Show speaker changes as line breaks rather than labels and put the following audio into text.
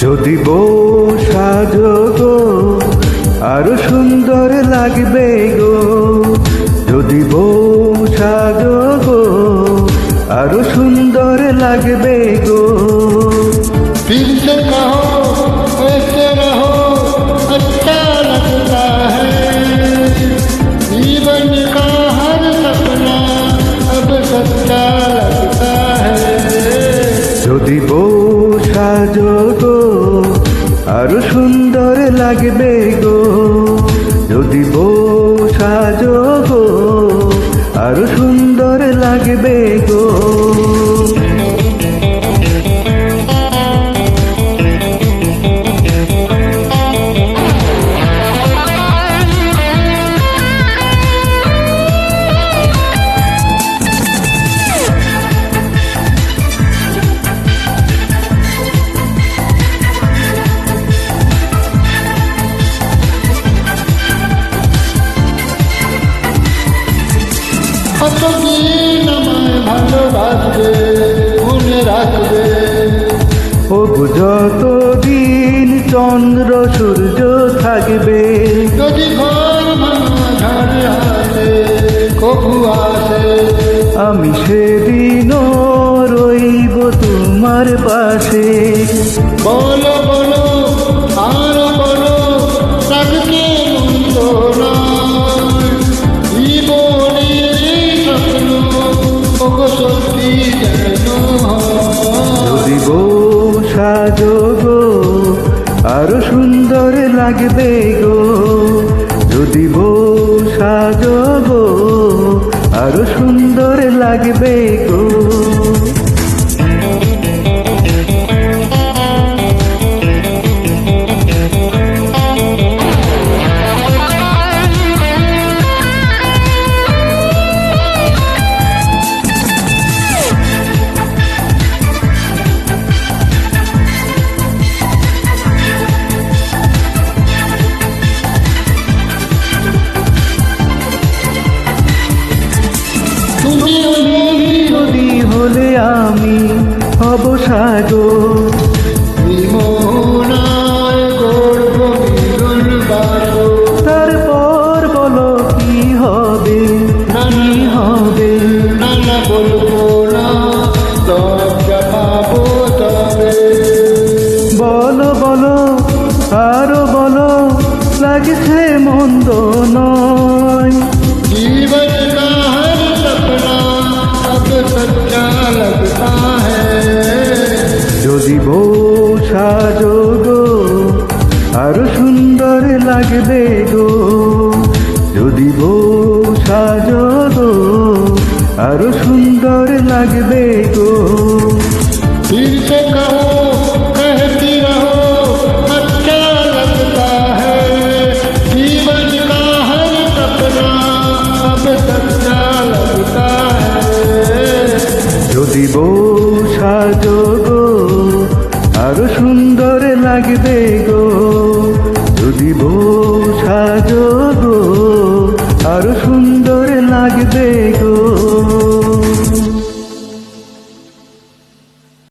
যদি বউ সাজো গো আরো সুন্দর লাগবে গো, যদি বউ সাজো গো আরো সুন্দর লাগবে গো।
फिर से कहो ऐसे रहो अच्छा लगता है, जीवन का हर सपना अब सच्चा लगता है।
যদি বউ সাজো গো আরো সুন্দর লাগবে গো, যদি বউ সাজো গো আরো সুন্দর লাগবে গো।
কতদিন আমায় ভালোবাসবে মনে রাখবে,
ও যতদিন চন্দ্র সূর্য থাকবে,
যদি ঘর ভাঙা ঝড় আসে কবু আসে,
আমি সেদিনও রইব তোমার পাশে।
বলো বলো আরো বলো রাখতে মন্দ নয়, জীবনের এই স্বপ্ন ওগো সত্যি যেন হয়।
যদি বউ সাজো গো আরো সুন্দর লাগবে গো, যদি বউ সাজো গো আরো সুন্দর লাগবে গো। যদি হলে আমি হব সাজো,
মোহনায় গর্ব মিলন বাসো,
তারপর বলো কি হবে কি হবে।
নানা বলবো না সব পাবো তবে,
বলো বলো আরো বলো লাগছে মন্দ নয়,
जीवन का हर सपना अब सच्चा लगता है।
যদি বউ সাজো গো আরো সুন্দর লাগবে গো, যদি বউ সাজো গো আরো সুন্দর লাগবে গো।
फिर से कहो कहती रहो अच्छा लगता है, जीवन का हर सपना अब सच्चा लगता है।
যদি বউ সাজো গো আরো সুন্দর লাগবে গো, যদি বউ সাজো গো আরো